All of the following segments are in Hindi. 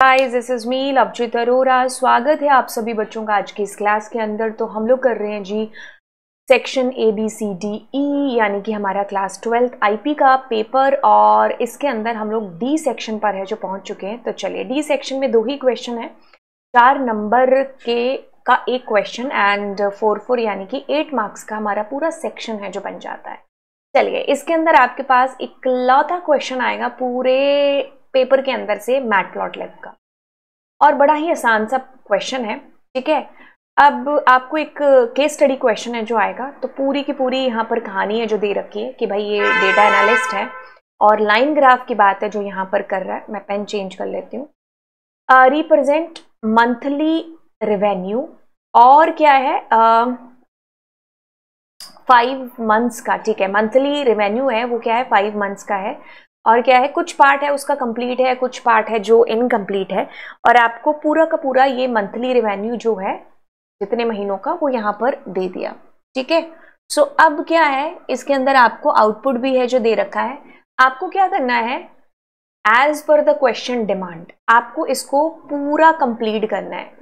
Hi, this is me Lovejeet Arora. स्वागत है आप सभी बच्चों का आज की इस क्लास के अंदर। तो हम लोग कर रहे हैं जी सेक्शन ABCDE यानी कि हमारा क्लास 12th IP का पेपर, और इसके अंदर हम लोग D सेक्शन पर है जो पहुंच चुके हैं। तो चलिए, D सेक्शन में 2 ही क्वेश्चन है, 4 नंबर का एक क्वेश्चन एंड 4 यानी कि 8 मार्क्स का हमारा पूरा सेक्शन है जो बन जाता है। चलिए, इसके अंदर आपके पास इकलौता क्वेश्चन आएगा पूरे पेपर के अंदर से मैटप्लॉटलिब का, और बड़ा ही आसान सा क्वेश्चन है। ठीक है, अब आपको एक केस स्टडी क्वेश्चन है जो आएगा। तो पूरी की पूरी यहाँ पर कहानी है जो दे रखी है कि भाई ये डेटा एनालिस्ट है और लाइन ग्राफ की बात है जो यहाँ पर कर रहा है। मैं पेन चेंज कर लेती हूँ। रिप्रेजेंट मंथली रेवेन्यू, और क्या है 5 मंथ्स का। ठीक है, मंथली रेवेन्यू है वो क्या है 5 मंथ्स का है, और क्या है कुछ पार्ट है उसका कंप्लीट है, कुछ पार्ट है जो इनकम्प्लीट है, और आपको पूरा का पूरा ये मंथली रेवेन्यू जो है जितने महीनों का वो यहाँ पर दे दिया। ठीक है, सो अब क्या है इसके अंदर आपको आउटपुट भी है जो दे रखा है। आपको क्या करना है, एज पर द क्वेश्चन डिमांड आपको इसको पूरा कंप्लीट करना है।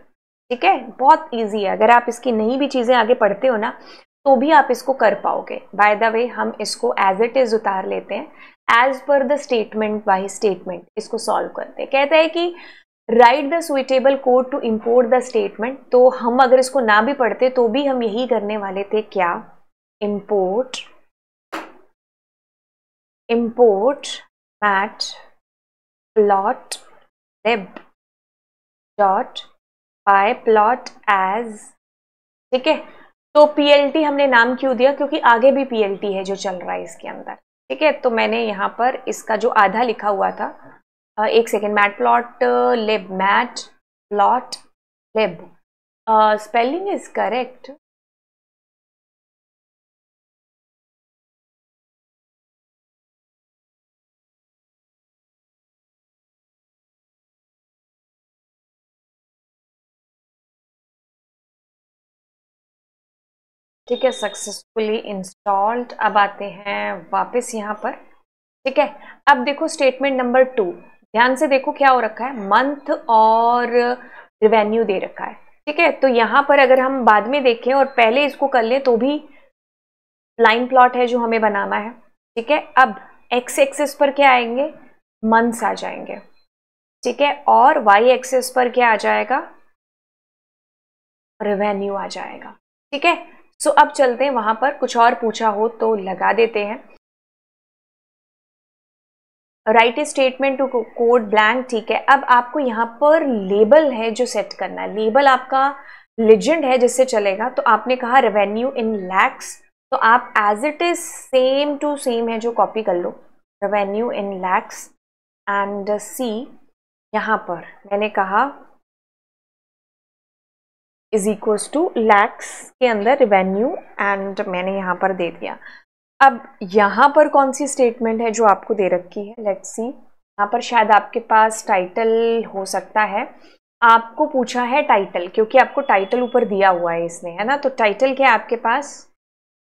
ठीक है, बहुत ईजी है। अगर आप इसकी नई भी चीजें आगे पढ़ते हो ना तो भी आप इसको कर पाओगे। बाय द वे, हम इसको एज इट इज उतार लेते हैं, एज पर द स्टेटमेंट बाय स्टेटमेंट इसको सॉल्व करते हैं। कहते हैं कि write the suitable code to import the statement. तो हम अगर इसको ना भी पढ़ते तो भी हम यही करने वाले थे, क्या, import matplotlib dot pyplot as. ठीक है, तो PLT हमने नाम क्यों दिया, क्योंकि आगे भी PLT है जो चल रहा है इसके अंदर। ठीक है, तो मैंने यहाँ पर इसका जो आधा लिखा हुआ था, एक second, matplotlib spelling is correct. ठीक है, सक्सेसफुली इंस्टॉल्ड। अब आते हैं वापस यहाँ पर। ठीक है, अब देखो स्टेटमेंट नंबर 2, ध्यान से देखो क्या हो रखा है, मंथ और रेवेन्यू दे रखा है। ठीक है, तो यहाँ पर अगर हम बाद में देखें और पहले इसको कर लें तो भी लाइन प्लॉट है जो हमें बनाना है। ठीक है, अब एक्स एक्सिस पर क्या आएंगे, मंथ्स आ जाएंगे। ठीक है, और वाई एक्सिस पर क्या आ जाएगा, रेवेन्यू आ जाएगा। ठीक है, सो अब चलते हैं वहां पर, कुछ और पूछा हो तो लगा देते हैं। Write statement to code blank. ठीक है, अब आपको यहाँ पर लेबल है जो सेट करना है। लेबल आपका लेजेंड है जिससे चलेगा। तो आपने कहा रेवेन्यू इन लैक्स, तो आप as it is same to same है जो कॉपी कर लो, revenue in lakhs and see. यहाँ पर मैंने कहा इज इक्वल्स टू लैक्स के अंदर रेवेन्यू, एंड मैंने यहाँ पर दे दिया। अब यहाँ पर कौन सी स्टेटमेंट है जो आपको दे रखी है, लेट्स सी। यहाँ पर शायद आपके पास टाइटल हो सकता है, आपको पूछा है टाइटल, क्योंकि आपको टाइटल ऊपर दिया हुआ है इसने, है ना। तो टाइटल क्या है आपके पास,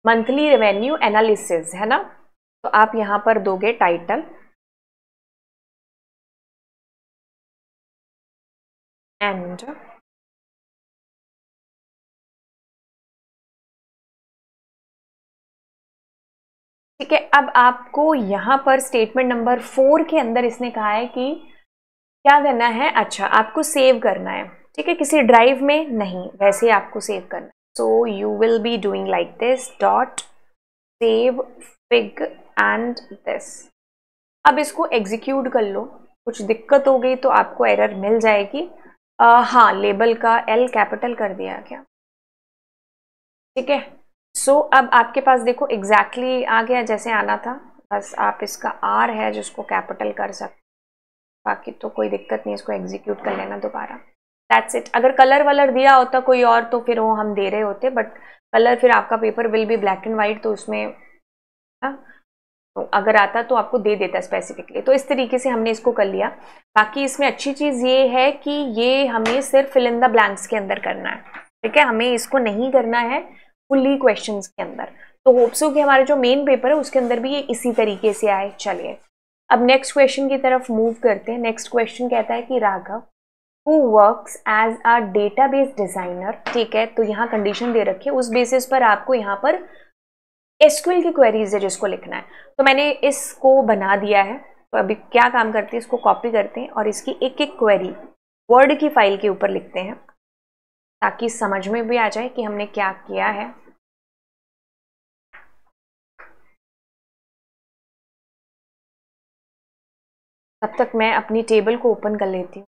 मंथली रेवेन्यू एनालिसिस, है ना। तो आप यहाँ पर दोगे टाइटल एंड ठीक है, अब आपको यहाँ पर स्टेटमेंट नंबर 4 के अंदर इसने कहा है कि क्या करना है, अच्छा आपको सेव करना है। ठीक है, किसी ड्राइव में नहीं, वैसे आपको सेव करना है। So you will be doing like this, dot save fig and this. अब इसको एग्जीक्यूट कर लो। कुछ दिक्कत हो गई तो आपको एरर मिल जाएगी। हाँ, लेबल का L कैपिटल कर दिया क्या। ठीक है, सो अब आपके पास देखो एग्जैक्टली आ गया जैसे आना था। बस आप इसका R है जिसको कैपिटल कर सकते, बाकी तो कोई दिक्कत नहीं, इसको एग्जीक्यूट कर लेना दोबारा, दैट्स इट। अगर कलर वलर दिया होता कोई और तो फिर वो हम दे रहे होते, बट कलर फिर आपका paper will be black and white, तो उसमें तो अगर आता तो आपको दे देता स्पेसिफिकली। तो इस तरीके से हमने इसको कर लिया। बाकी इसमें अच्छी चीज़ ये है कि ये हमें सिर्फ फिल इन द ब्लैंक्स के अंदर करना है। ठीक है, हमें इसको नहीं करना है फुल्ली क्वेश्चंस के अंदर। तो होप सो कि हमारा जो मेन पेपर है उसके अंदर भी ये इसी तरीके से आए। चलिए, अब नेक्स्ट क्वेश्चन की तरफ मूव करते हैं। नेक्स्ट क्वेश्चन कहता है कि Raghav who works as a database designer, ठीक है, तो यहाँ कंडीशन दे रखी है, उस बेसिस पर आपको यहाँ पर एसक्यूएल की क्वेरीज है जिसको लिखना है। तो मैंने इसको बना दिया है। तो अभी क्या काम करते हैं, इसको कॉपी करते हैं और इसकी एक एक क्वेरी वर्ड की फाइल के ऊपर लिखते हैं ताकि समझ में भी आ जाए कि हमने क्या किया है। तब तक मैं अपनी टेबल को ओपन कर लेती हूँ।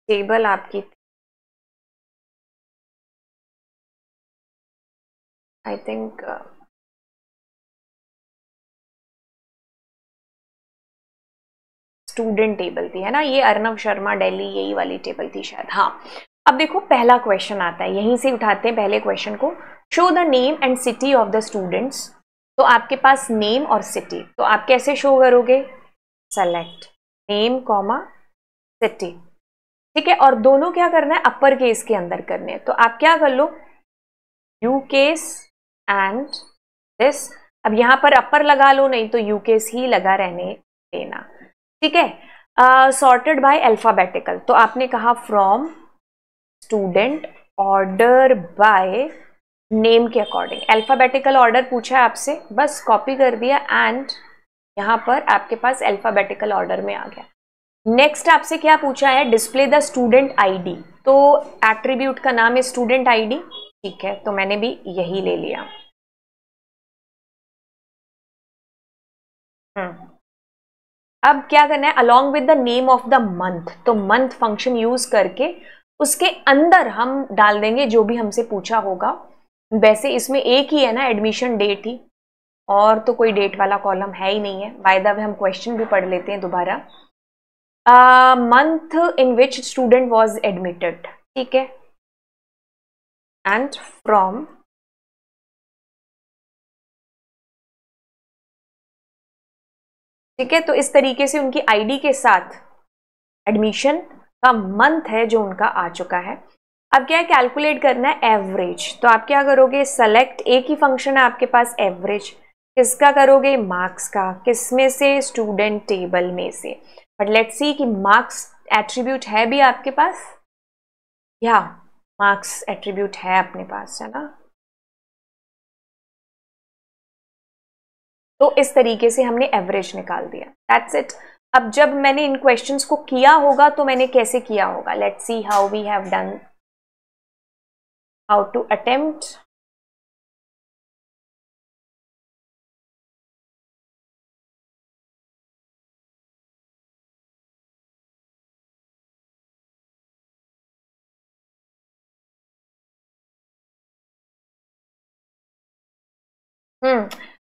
टेबल आपकी आई थिंक स्टूडेंट टेबल थी, है ना, ये अर्नव शर्मा दिल्ली यही वाली टेबल थी शायद। हाँ, अब देखो पहला क्वेश्चन आता है, यहीं से उठाते हैं पहले क्वेश्चन को। Show the name and city of the students. तो आपके पास नेम और सिटी, तो आप कैसे शो करोगे, सेलेक्ट नेम कॉमा सिटी, ठीक है, और दोनों क्या करना है, अपर केस के अंदर करने हैं। तो आप क्या कर लो, यू केस एंड दिस। अब यहां पर अपर लगा लो, नहीं तो यू केस ही लगा रहने देना, ठीक है। सॉर्टेड बाय अल्फाबेटिकल, तो आपने कहा from student order by name के अकॉर्डिंग। अल्फाबेटिकल ऑर्डर पूछा है आपसे, बस कॉपी कर दिया एंड यहां पर आपके पास अल्फाबेटिकल ऑर्डर में आ गया। नेक्स्ट आपसे क्या पूछा है, डिस्प्ले द स्टूडेंट आईडी। तो एट्रीब्यूट का नाम है स्टूडेंट आईडी, ठीक है, तो मैंने भी यही ले लिया। अब क्या करना है, along with the name of the month, तो मंथ फंक्शन यूज करके उसके अंदर हम डाल देंगे जो भी हमसे पूछा होगा। वैसे इसमें एक ही है ना, एडमिशन डेट ही, और तो कोई डेट वाला कॉलम है ही नहीं है। बाय द वे हम क्वेश्चन भी पढ़ लेते हैं दोबारा। Month in which student was admitted, ठीक है, एंड फ्रॉम, ठीक है, तो इस तरीके से उनकी आईडी के साथ एडमिशन का मंथ है जो उनका आ चुका है। अब क्या है, कैलकुलेट करना है एवरेज। तो आप क्या करोगे, सेलेक्ट, एक ही फंक्शन है आपके पास एवरेज, किसका करोगे, मार्क्स का, किस में से, स्टूडेंट टेबल में से। बट लेट्स सी कि मार्क्स एट्रीब्यूट है भी आपके पास, या मार्क्स एट्रीब्यूट है अपने पास, है ना। तो इस तरीके से हमने एवरेज निकाल दिया, दैट्स इट। अब जब मैंने इन क्वेश्चंस को किया होगा तो मैंने कैसे किया होगा, let's see how we have done, how to attempt.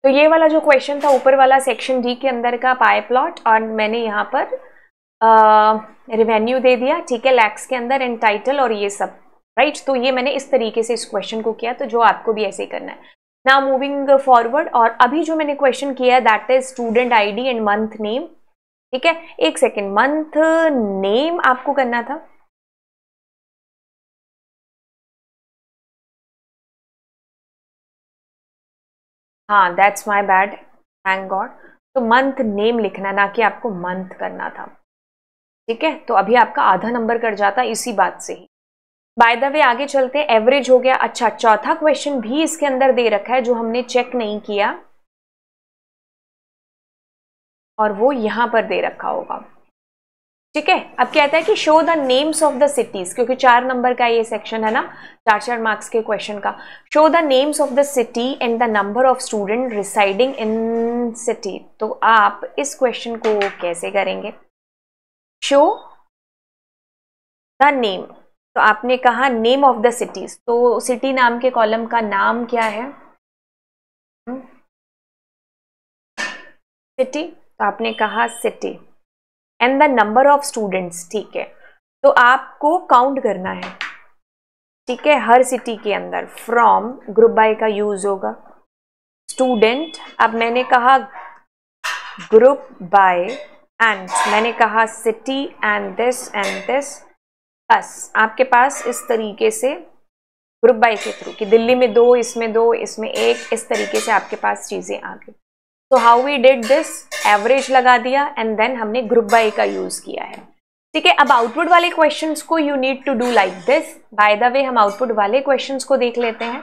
तो ये वाला जो क्वेश्चन था ऊपर वाला सेक्शन डी के अंदर का पाई प्लॉट, और मैंने यहाँ पर रेवेन्यू दे दिया, ठीक है, लैक्स के अंदर, एंड टाइटल और ये सब, राइट। तो ये मैंने इस तरीके से इस क्वेश्चन को किया, तो जो आपको भी ऐसे ही करना है। नाउ मूविंग फॉरवर्ड, और अभी जो मैंने क्वेश्चन किया है that is student ID and month name, ठीक है। एक सेकेंड, मंथ नेम आपको करना था, हाँ that's my bad, thank God. तो मंथ नेम लिखना, ना कि आपको मंथ करना था, ठीक है। तो अभी आपका आधा नंबर कट जाता इसी बात से ही। बाय द वे आगे चलते हैं, एवरेज हो गया। अच्छा, चौथा क्वेश्चन भी इसके अंदर दे रखा है जो हमने चेक नहीं किया, और वो यहां पर दे रखा होगा, ठीक है। अब कहता है कि show the names of the cities, क्योंकि 4 नंबर का ये सेक्शन है ना, 4 मार्क्स के क्वेश्चन का। Show the names of the city and the number of student residing in city. तो आप इस क्वेश्चन को कैसे करेंगे, शो द नेम, तो आपने कहा नेम ऑफ द सिटीज, तो सिटी नाम के कॉलम का नाम क्या है, सिटी, तो आपने कहा city, and the number of students, ठीक है। तो आपको काउंट करना है, ठीक है, हर सिटी के अंदर। फ्रॉम ग्रुप बाय का यूज होगा, स्टूडेंट, अब मैंने कहा ग्रुप बाय एंड मैंने कहा सिटी एंड दिस, बस आपके पास इस तरीके से ग्रुप बाय के थ्रू कि दिल्ली में 2, इसमें 2, इसमें 1, इस तरीके से आपके पास चीजें आ गई। तो how we did this, average लगा दिया एंड देन हमने ग्रुप बाय का यूज किया है। ठीक है, अब आउटपुट वाले क्वेश्चंस को you need to do like this. By the way हम आउटपुट वाले क्वेश्चंस को देख लेते हैं।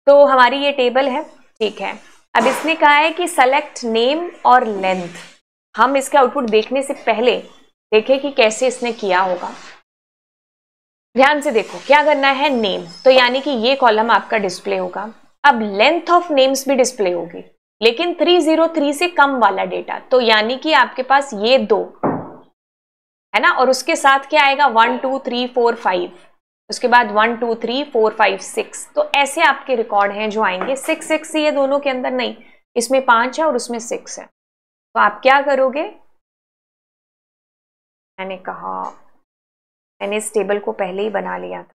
तो हमारी ये टेबल है, ठीक है। अब इसने कहा है कि सेलेक्ट नेम और लेंथ। हम इसके आउटपुट देखने से पहले देखें कि कैसे इसने किया होगा। ध्यान से देखो, क्या करना है, नेम, तो यानी कि ये कॉलम आपका डिस्प्ले होगा। अब लेंथ ऑफ नेम्स भी डिस्प्ले होगी, लेकिन 303 से कम वाला डेटा, तो यानी कि आपके पास ये 2 है ना, और उसके साथ क्या आएगा 1 2 3 4 5, उसके बाद 1 2 3 4 5 6। तो ऐसे आपके रिकॉर्ड हैं जो आएंगे। 6 6 ये दोनों के अंदर नहीं, इसमें 5 है और उसमें 6 है। तो आप क्या करोगे, मैंने कहा मैंने इस टेबल को पहले ही बना लिया था,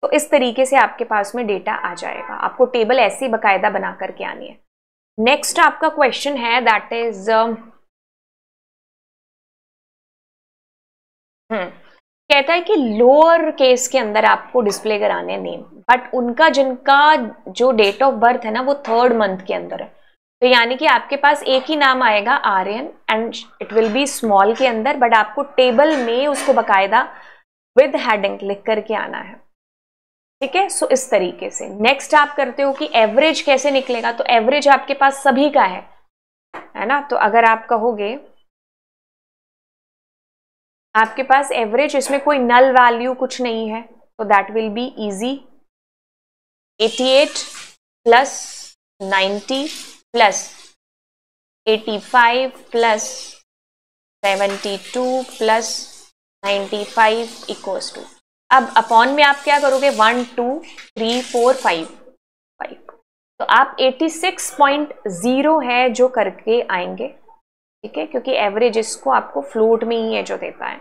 तो इस तरीके से आपके पास में डेटा आ जाएगा। आपको टेबल ऐसी बाकायदा बना करके आनी है। नेक्स्ट आपका क्वेश्चन है दैट इज कहता है कि लोअर केस के अंदर आपको डिस्प्ले कराने नेम, बट उनका जिनका जो डेट ऑफ बर्थ है ना वो 3rd मंथ के अंदर है। तो यानी कि आपके पास एक ही नाम आएगा Aryan and it will be small के अंदर, बट आपको टेबल में उसको बाकायदा विद हेडिंग लिख करके आना है। ठीक है, सो इस तरीके से। नेक्स्ट आप करते हो कि एवरेज कैसे निकलेगा, तो एवरेज आपके पास सभी का है ना। तो अगर आप कहोगे आपके पास एवरेज, इसमें कोई नल वैल्यू कुछ नहीं है, तो that will be easy. 88 plus 90 plus 85 plus 72 plus 95 equals to, अब अपॉन में आप क्या करोगे 1 2 3 4 5 5, तो आप 86.0 है जो करके आएंगे। ठीक है, क्योंकि एवरेज इसको आपको फ्लोट में ही है जो देता है।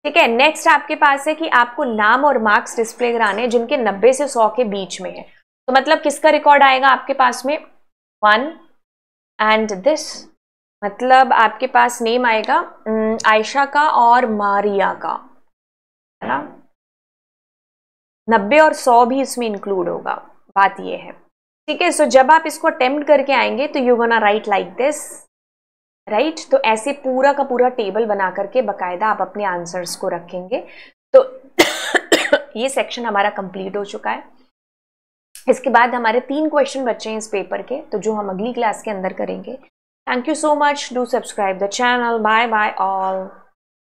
ठीक है, नेक्स्ट आपके पास है कि आपको नाम और मार्क्स डिस्प्ले कराने जिनके 90 से 100 के बीच में है। तो मतलब किसका रिकॉर्ड आएगा आपके पास में 1 एंड दिस, मतलब आपके पास नेम आएगा आयशा का और मारिया का, है ना। 90 और 100 भी इसमें इंक्लूड होगा, बात ये है। ठीक है, सो जब आप इसको अटेम्प्ट करके आएंगे तो you gonna right like this, right. तो ऐसे पूरा का पूरा टेबल बना करके बकायदा आप अपने आंसर्स को रखेंगे। तो ये सेक्शन हमारा कंप्लीट हो चुका है। इसके बाद हमारे 3 क्वेश्चन बचे हैं इस पेपर के, तो जो हम अगली क्लास के अंदर करेंगे। Thank you so much, do subscribe the channel, bye bye all.